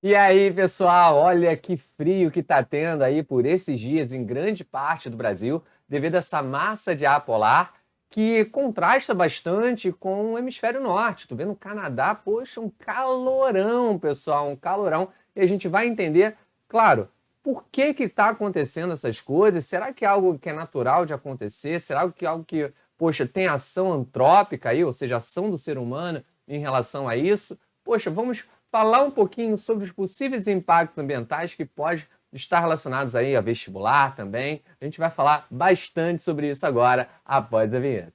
E aí, pessoal, olha que frio que tá tendo aí por esses dias em grande parte do Brasil, devido a essa massa de ar polar que contrasta bastante com o hemisfério norte. Tô vendo o Canadá, poxa, um calorão, pessoal, um calorão. E a gente vai entender, claro, por que que tá acontecendo essas coisas? Será que é algo que é natural de acontecer? Será que é algo que, poxa, tem ação antrópica aí, ou seja, ação do ser humano em relação a isso? Poxa, vamos falar um pouquinho sobre os possíveis impactos ambientais que podem estar relacionados aí a vestibular também. A gente vai falar bastante sobre isso agora, após a vinheta.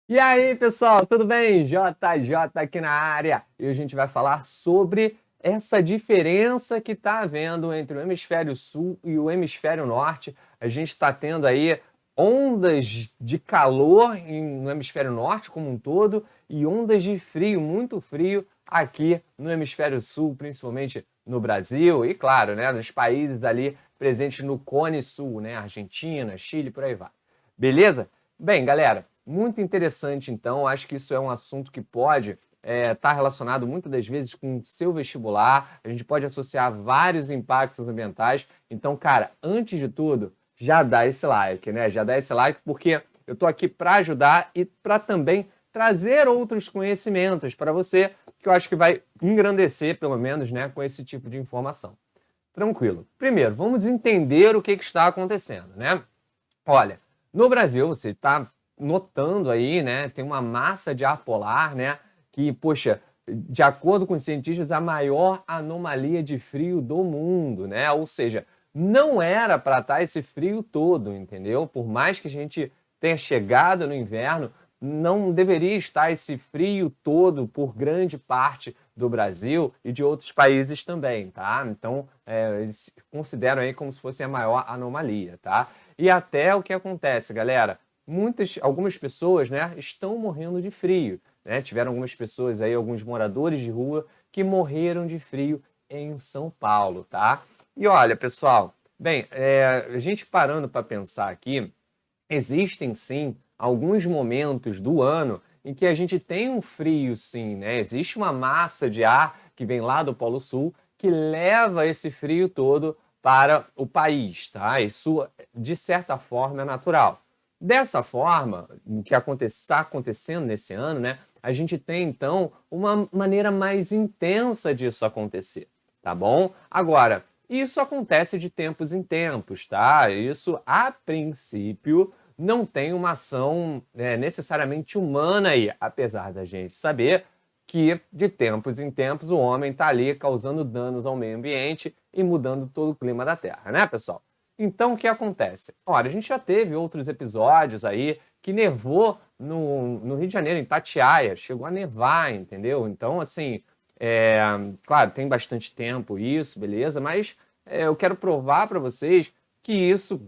E aí, pessoal, tudo bem? JJ aqui na área. E hoje a gente vai falar sobre essa diferença que está havendo entre o hemisfério sul e o hemisfério norte. A gente está tendo aí ondas de calor no hemisfério norte como um todo e ondas de frio, muito frio, aqui no hemisfério sul, principalmente no Brasil e, claro, né, nos países ali presentes no Cone Sul, né, Argentina, Chile, por aí vai. Beleza? Bem, galera, muito interessante, então. Acho que isso é um assunto que pode estar relacionado muitas das vezes com o seu vestibular. A gente pode associar vários impactos ambientais. Então, cara, antes de tudo, já dá esse like, né? Já dá esse like porque eu estou aqui para ajudar e para também trazer outros conhecimentos para você, que eu acho que vai engrandecer, pelo menos, né, com esse tipo de informação. Tranquilo. Primeiro, vamos entender o que está acontecendo, né? Olha, no Brasil, você está notando aí, né? Tem uma massa de ar polar, né? Que, poxa, de acordo com os cientistas, a maior anomalia de frio do mundo, né? Ou seja, não era para estar esse frio todo, entendeu? Por mais que a gente tenha chegado no inverno, não deveria estar esse frio todo por grande parte do Brasil e de outros países também, tá? Então, eles consideram aí como se fosse a maior anomalia, tá? E até o que acontece, galera, algumas pessoas, né, estão morrendo de frio, né? Tiveram algumas pessoas aí, alguns moradores de rua que morreram de frio em São Paulo, tá? E olha, pessoal, bem, a gente parando para pensar aqui, existem sim alguns momentos do ano em que a gente tem um frio, sim, né? Existe uma massa de ar que vem lá do Polo Sul que leva esse frio todo para o país, tá? Isso, de certa forma, é natural. Dessa forma, o que está acontecendo nesse ano, né? A gente tem então uma maneira mais intensa disso acontecer, tá bom? Agora, isso acontece de tempos em tempos, tá? Isso, a princípio, não tem uma ação necessariamente humana aí, apesar da gente saber que de tempos em tempos o homem está ali causando danos ao meio ambiente e mudando todo o clima da Terra, né, pessoal? Então, o que acontece? Olha, a gente já teve outros episódios aí que nevou no Rio de Janeiro, em Itatiaia, chegou a nevar, entendeu? Então, assim, é, claro, tem bastante tempo isso, beleza, mas eu quero provar para vocês que isso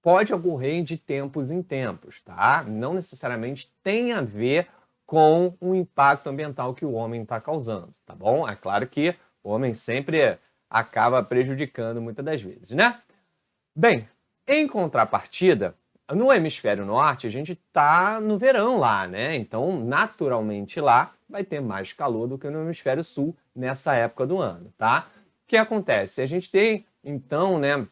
pode ocorrer de tempos em tempos, tá? Não necessariamente tem a ver com o impacto ambiental que o homem está causando, tá bom? É claro que o homem sempre acaba prejudicando muitas das vezes, né? Bem, em contrapartida, no hemisfério norte a gente está no verão lá, né? Então, naturalmente lá vai ter mais calor do que no hemisfério sul nessa época do ano, tá? O que acontece? A gente tem então, né,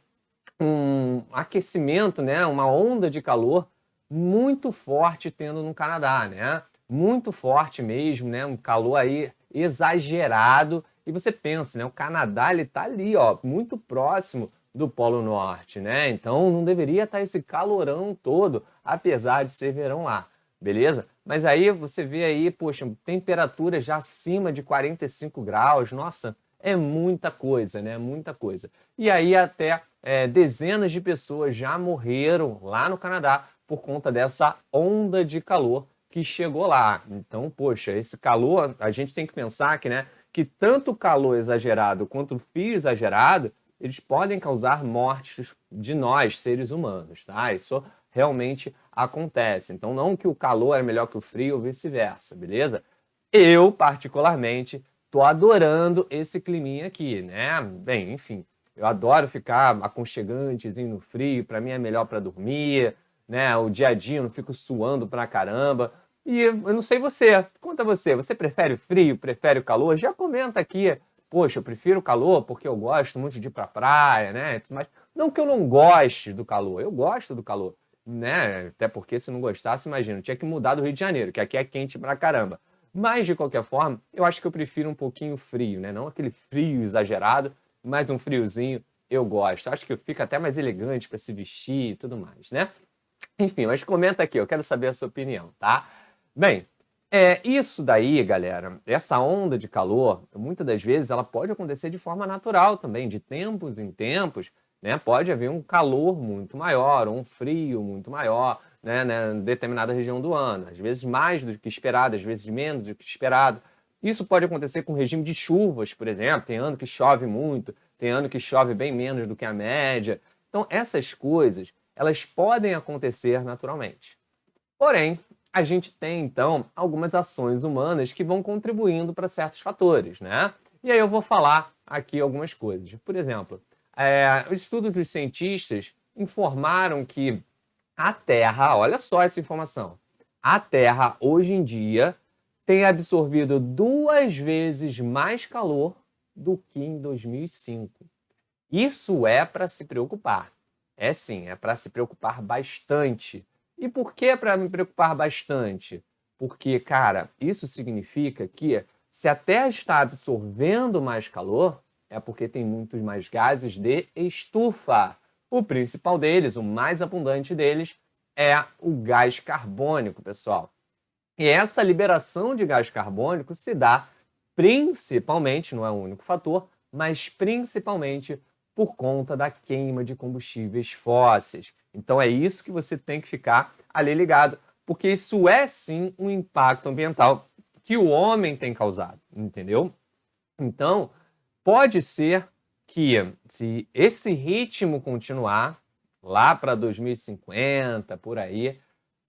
um aquecimento, né, uma onda de calor muito forte tendo no Canadá, né? Muito forte mesmo, né? Um calor aí exagerado. E você pensa, né? O Canadá ele tá ali, ó, muito próximo do Polo Norte, né? Então não deveria estar esse calorão todo, apesar de ser verão lá, beleza? Mas aí você vê aí, poxa, temperatura já acima de 45 graus, nossa, é muita coisa, né? Muita coisa. E aí até dezenas de pessoas já morreram lá no Canadá por conta dessa onda de calor que chegou lá. Então, poxa, esse calor, a gente tem que pensar que, né, que tanto o calor exagerado quanto o frio exagerado, eles podem causar mortes de nós, seres humanos, tá? Isso realmente acontece. Então, não que o calor é melhor que o frio ou vice-versa, beleza? Eu, particularmente, tô adorando esse climinha aqui, né? Bem, enfim, Eu adoro ficar aconchegantezinho no frio, para mim é melhor para dormir, né? O dia a dia eu não fico suando pra caramba. E eu não sei você, conta você, você prefere o frio, prefere o calor? Já comenta aqui, poxa, eu prefiro o calor porque eu gosto muito de ir pra praia, né? Mas não que eu não goste do calor, eu gosto do calor, né? Até porque se não gostasse, imagina, eu tinha que mudar do Rio de Janeiro, que aqui é quente pra caramba. Mas, de qualquer forma, eu acho que eu prefiro um pouquinho frio, né? Não aquele frio exagerado, mas um friozinho eu gosto. Acho que fica até mais elegante para se vestir e tudo mais, né? Enfim, mas comenta aqui, eu quero saber a sua opinião, tá? Bem, isso daí, galera, essa onda de calor, muitas das vezes ela pode acontecer de forma natural também, de tempos em tempos, né? Pode haver um calor muito maior, ou um frio muito maior, né, em determinada região do ano. Às vezes mais do que esperado, às vezes menos do que esperado. Isso pode acontecer com o regime de chuvas, por exemplo. Tem ano que chove muito, tem ano que chove bem menos do que a média. Então, essas coisas, elas podem acontecer naturalmente. Porém, a gente tem, então, algumas ações humanas que vão contribuindo para certos fatores, né? E aí eu vou falar aqui algumas coisas. Por exemplo, os estudos dos cientistas informaram que a Terra, olha só essa informação, a Terra, hoje em dia, tem absorvido 2 vezes mais calor do que em 2005. Isso é para se preocupar. É sim, é para se preocupar bastante. E por que é para me preocupar bastante? Porque, cara, isso significa que se a Terra está absorvendo mais calor, é porque tem muitos mais gases de estufa. O principal deles, o mais abundante deles, é o gás carbônico, pessoal. E essa liberação de gás carbônico se dá principalmente, não é o único fator, mas principalmente por conta da queima de combustíveis fósseis. Então é isso que você tem que ficar ali ligado, porque isso é sim um impacto ambiental que o homem tem causado, entendeu? Então, pode ser que, se esse ritmo continuar lá para 2050, por aí,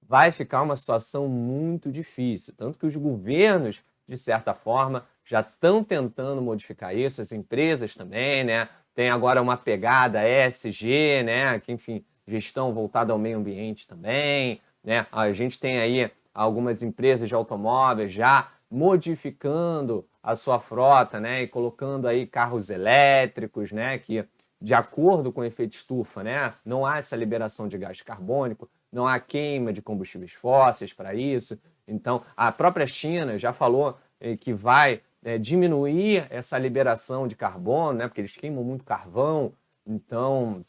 vai ficar uma situação muito difícil. Tanto que os governos, de certa forma, já estão tentando modificar isso, as empresas também, né? Tem agora uma pegada ESG, né? Que, enfim, gestão voltada ao meio ambiente também, né? A gente tem aí algumas empresas de automóveis já modificando a sua frota, né? E colocando aí carros elétricos, né? Que, de acordo com o efeito estufa, né? Não há essa liberação de gás carbônico, não há queima de combustíveis fósseis para isso. Então, a própria China já falou que vai diminuir essa liberação de carbono, né, porque eles queimam muito carvão. Então,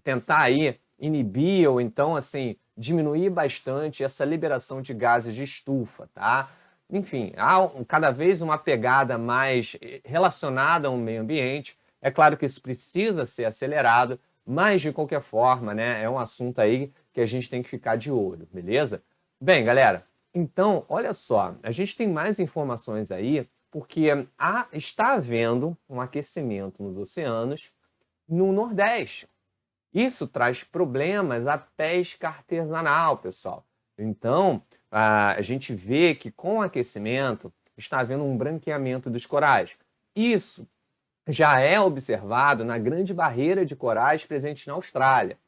tentar aí inibir ou então, assim, diminuir bastante essa liberação de gases de estufa, tá? Enfim, há cada vez uma pegada mais relacionada ao meio ambiente. É claro que isso precisa ser acelerado, mas, de qualquer forma, né, é um assunto aí que a gente tem que ficar de olho, beleza? Bem, galera, então, olha só, a gente tem mais informações aí, porque está havendo um aquecimento nos oceanos no Nordeste. Isso traz problemas à pesca artesanal, pessoal. Então, a gente vê que com o aquecimento está havendo um branqueamento dos corais. Isso já é observado na grande barreira de corais presente na Austrália.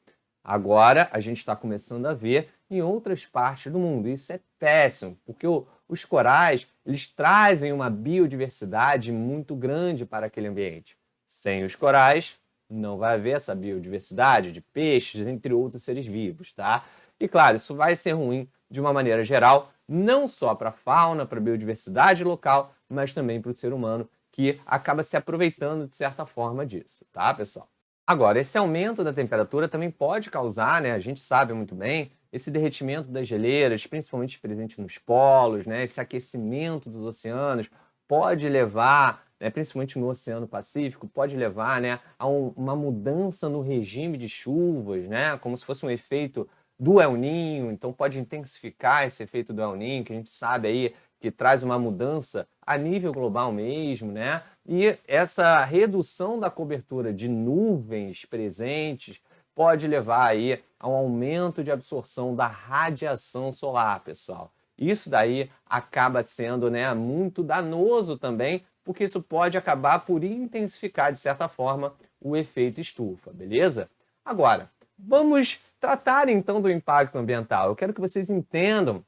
Agora, a gente está começando a ver em outras partes do mundo. Isso é péssimo, porque os corais eles trazem uma biodiversidade muito grande para aquele ambiente. Sem os corais, não vai haver essa biodiversidade de peixes, entre outros seres vivos, tá? E claro, isso vai ser ruim de uma maneira geral, não só para a fauna, para a biodiversidade local, mas também para o ser humano, que acaba se aproveitando de certa forma disso, tá, pessoal? Agora, esse aumento da temperatura também pode causar, né, a gente sabe muito bem, esse derretimento das geleiras, principalmente presente nos polos, né, esse aquecimento dos oceanos, pode levar, né, principalmente no Oceano Pacífico, pode levar, né, a uma mudança no regime de chuvas, né, como se fosse um efeito do El Niño, então pode intensificar esse efeito do El Niño, que a gente sabe aí que traz uma mudança a nível global mesmo, né? E essa redução da cobertura de nuvens presentes pode levar aí a um aumento de absorção da radiação solar, pessoal. Isso daí acaba sendo, né, muito danoso também porque isso pode acabar por intensificar, de certa forma, o efeito estufa, beleza? Agora, vamos tratar então do impacto ambiental. Eu quero que vocês entendam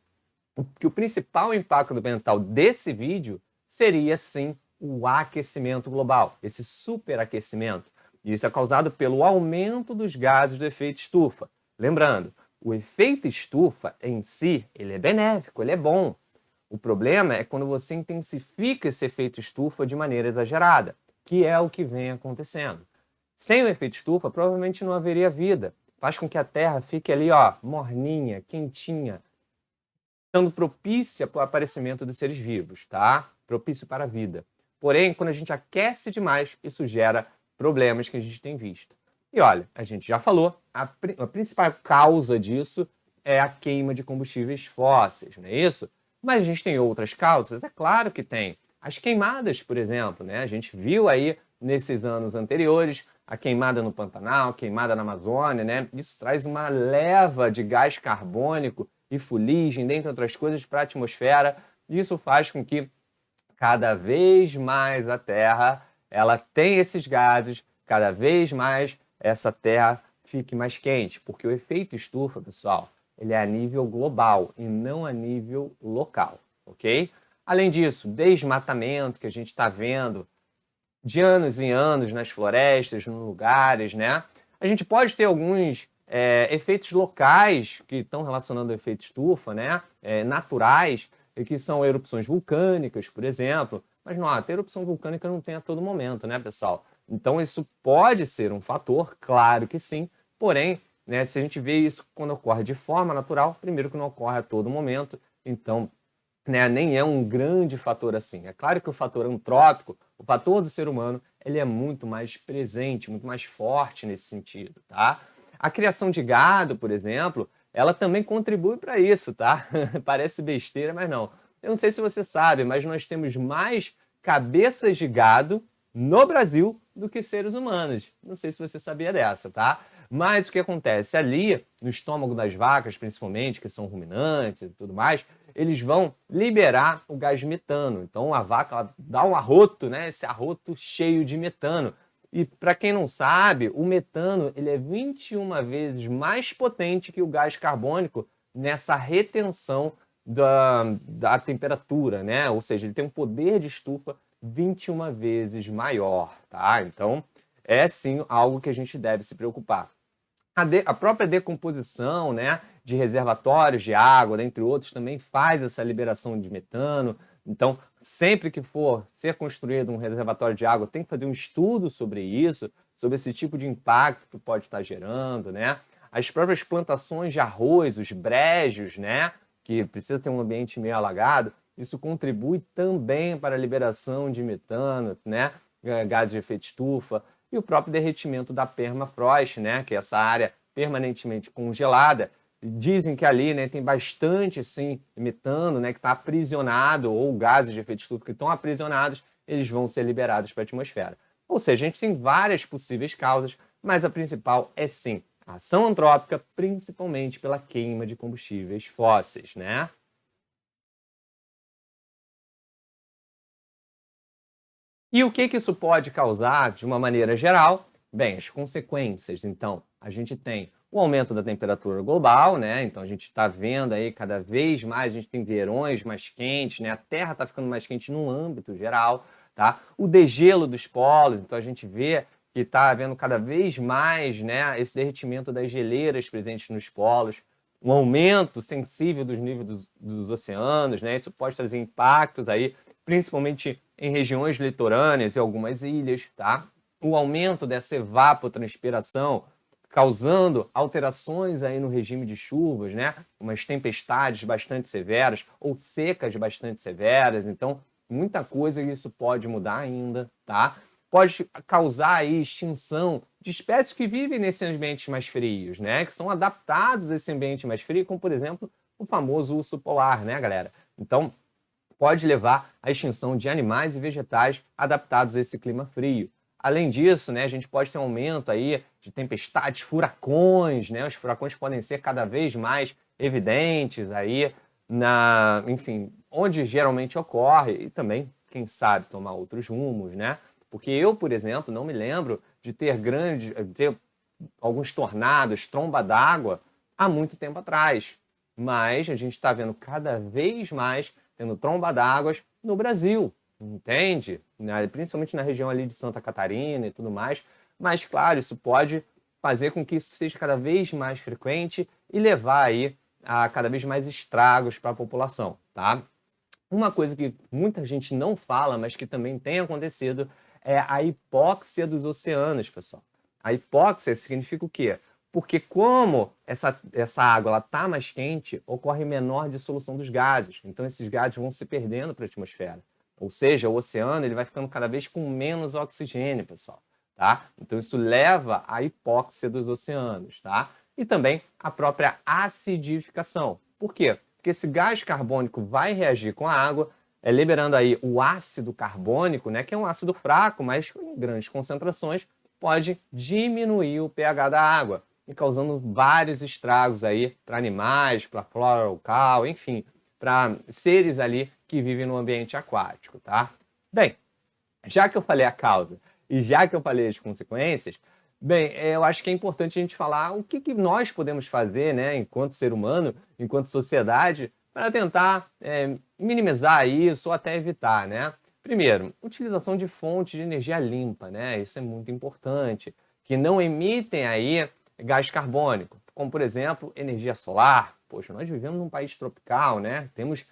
que o principal impacto ambiental desse vídeo seria, sim, o aquecimento global, esse superaquecimento. E isso é causado pelo aumento dos gases do efeito estufa. Lembrando, o efeito estufa em si, ele é benéfico, ele é bom. O problema é quando você intensifica esse efeito estufa de maneira exagerada, que é o que vem acontecendo. Sem o efeito estufa, provavelmente não haveria vida. Faz com que a Terra fique ali, ó, morninha, quentinha, sendo propícia para o aparecimento dos seres vivos, tá? Propício para a vida. Porém, quando a gente aquece demais, isso gera problemas que a gente tem visto. E olha, a gente já falou, a principal causa disso é a queima de combustíveis fósseis, não é isso? Mas a gente tem outras causas? É claro que tem. As queimadas, por exemplo, né? A gente viu aí nesses anos anteriores a queimada no Pantanal, queimada na Amazônia, né? Isso traz uma leva de gás carbônico e fuligem, dentre outras coisas, para a atmosfera. Isso faz com que cada vez mais a Terra ela tem esses gases, cada vez mais essa Terra fique mais quente, porque o efeito estufa, pessoal, ele é a nível global e não a nível local, ok? Além disso, desmatamento que a gente está vendo de anos em anos nas florestas, nos lugares, né? A gente pode ter alguns efeitos locais que estão relacionando ao efeito estufa, né? Naturais, que são erupções vulcânicas, por exemplo. Mas não, ter erupção vulcânica não tem a todo momento, né, pessoal? Então isso pode ser um fator, claro que sim. Porém, né, se a gente vê isso quando ocorre de forma natural, primeiro que não ocorre a todo momento, então né, nem é um grande fator assim. É claro que o fator antrópico, o fator do ser humano, ele é muito mais presente, muito mais forte nesse sentido, tá? A criação de gado, por exemplo, ela também contribui para isso, tá? Parece besteira, mas não. Eu não sei se você sabe, mas nós temos mais cabeças de gado no Brasil do que seres humanos. Não sei se você sabia dessa, tá? Mas o que acontece? Ali, no estômago das vacas, principalmente, que são ruminantes e tudo mais, eles vão liberar o gás metano. Então a vaca ela dá um arroto, né? Esse arroto cheio de metano. E para quem não sabe, o metano ele é 21 vezes mais potente que o gás carbônico nessa retenção da temperatura, né? Ou seja, ele tem um poder de estufa 21 vezes maior, tá? Então, é sim algo que a gente deve se preocupar. A própria decomposição, né, de reservatórios de água, dentre outros, também faz essa liberação de metano. Então, sempre que for ser construído um reservatório de água, tem que fazer um estudo sobre isso, sobre esse tipo de impacto que pode estar gerando, né? As próprias plantações de arroz, os brejos, né, que precisa ter um ambiente meio alagado, isso contribui também para a liberação de metano, né, gases de efeito estufa, e o próprio derretimento da permafrost, né, que é essa área permanentemente congelada. Dizem que ali, né, tem bastante sim metano, né, que está aprisionado, ou gases de efeito estufa que estão aprisionados, eles vão ser liberados para a atmosfera. Ou seja, a gente tem várias possíveis causas, mas a principal é sim a ação antrópica, principalmente pela queima de combustíveis fósseis, né? E o que isso pode causar de uma maneira geral? Bem, as consequências. Então, a gente tem o aumento da temperatura global, né? Então, a gente está vendo aí cada vez mais, a gente tem verões mais quentes, né? A Terra está ficando mais quente no âmbito geral, tá? O degelo dos polos, então a gente vê que está havendo cada vez mais, né, esse derretimento das geleiras presentes nos polos, um aumento sensível dos níveis dos oceanos, né? Isso pode trazer impactos aí, principalmente em regiões litorâneas e algumas ilhas, tá? O aumento dessa evapotranspiração causando alterações aí no regime de chuvas, né? Umas tempestades bastante severas ou secas bastante severas. Então, muita coisa isso pode mudar ainda, tá? Pode causar aí extinção de espécies que vivem nesses ambientes mais frios, né? Que são adaptados a esse ambiente mais frio, como, por exemplo, o famoso urso polar, né, galera? Então, pode levar à extinção de animais e vegetais adaptados a esse clima frio. Além disso, né, a gente pode ter um aumento aí de tempestades, furacões, né? Os furacões podem ser cada vez mais evidentes aí enfim, onde geralmente ocorre e também quem sabe, tomar outros rumos, né? Porque eu, por exemplo, não me lembro de ter alguns tornados, tromba d'água, há muito tempo atrás. Mas a gente está vendo cada vez mais tendo tromba d'água no Brasil, entende? Principalmente na região ali de Santa Catarina e tudo mais. Mas, claro, isso pode fazer com que isso seja cada vez mais frequente e levar aí a cada vez mais estragos para a população, tá? Uma coisa que muita gente não fala, mas que também tem acontecido, é a hipóxia dos oceanos, pessoal. A hipóxia significa o quê? Porque como essa água está mais quente, ocorre menor dissolução dos gases. Então esses gases vão se perdendo para a atmosfera. Ou seja, o oceano ele vai ficando cada vez com menos oxigênio, pessoal. Tá? Então isso leva à hipóxia dos oceanos. Tá? E também a própria acidificação. Por quê? Porque esse gás carbônico vai reagir com a água, liberando aí o ácido carbônico, né, que é um ácido fraco, mas em grandes concentrações pode diminuir o pH da água e causando vários estragos aí para animais, para a flora local, enfim, para seres ali que vivem no ambiente aquático, tá? Bem, já que eu falei a causa e já que eu falei as consequências, bem, eu acho que é importante a gente falar o que nós podemos fazer, né, enquanto ser humano, enquanto sociedade, para tentar minimizar isso ou até evitar, né? Primeiro, utilização de fontes de energia limpa, né? Isso é muito importante, que não emitem aí gás carbônico, como por exemplo, energia solar. Poxa, nós vivemos num país tropical, né? Temos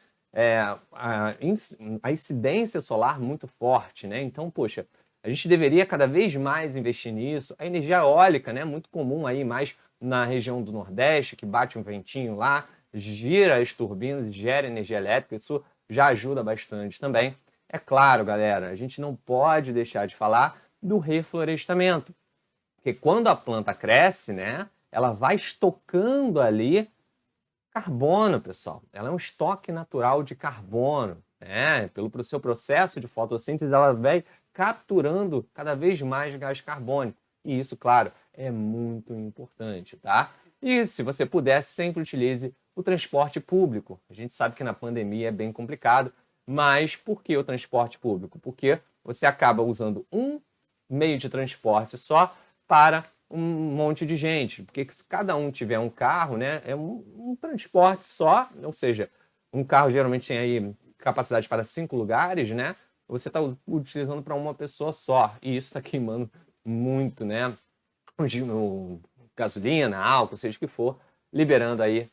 a incidência solar muito forte, né? Então, poxa, a gente deveria cada vez mais investir nisso. A energia eólica, né? Muito comum aí mais na região do Nordeste, que bate um ventinho lá, gira as turbinas, gera energia elétrica, isso já ajuda bastante também. É claro, galera, a gente não pode deixar de falar do reflorestamento, porque quando a planta cresce, né, ela vai estocando ali carbono, pessoal. Ela é um estoque natural de carbono, né? Pelo seu processo de fotossíntese, ela vai capturando cada vez mais gás carbônico. E isso, claro, é muito importante, tá? E se você puder, sempre utilize o transporte público. A gente sabe que na pandemia é bem complicado, mas por que o transporte público? Porque você acaba usando um meio de transporte só para um monte de gente. Porque se cada um tiver um carro, né, é um transporte só, ou seja, um carro geralmente tem aí capacidade para 5 lugares, né? Você está utilizando para uma pessoa só. E isso está queimando muito, né? Gasolina, álcool, seja o que for, liberando aí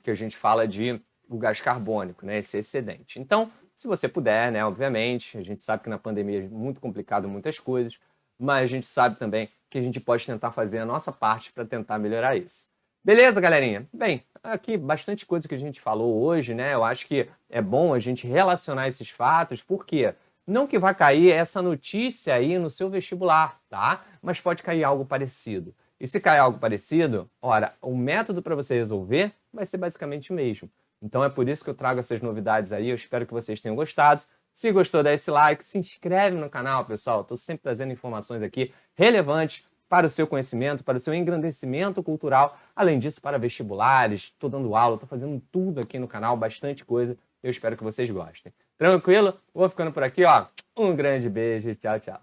que a gente fala de o gás carbônico, né, esse excedente. Então, se você puder, né, obviamente, a gente sabe que na pandemia é muito complicado muitas coisas, mas a gente sabe também que a gente pode tentar fazer a nossa parte para tentar melhorar isso. Beleza, galerinha? Bem, aqui bastante coisa que a gente falou hoje, né? Eu acho que é bom a gente relacionar esses fatos, porque não que vai cair essa notícia aí no seu vestibular, tá? Mas pode cair algo parecido. E se cair algo parecido, ora, o método para você resolver vai ser basicamente o mesmo. Então é por isso que eu trago essas novidades aí, eu espero que vocês tenham gostado. Se gostou, dá esse like, se inscreve no canal, pessoal. Estou sempre trazendo informações aqui relevantes para o seu conhecimento, para o seu engrandecimento cultural. Além disso, para vestibulares, estou dando aula, estou fazendo tudo aqui no canal, bastante coisa. Eu espero que vocês gostem. Tranquilo? Vou ficando por aqui, ó. Um grande beijo, tchau, tchau.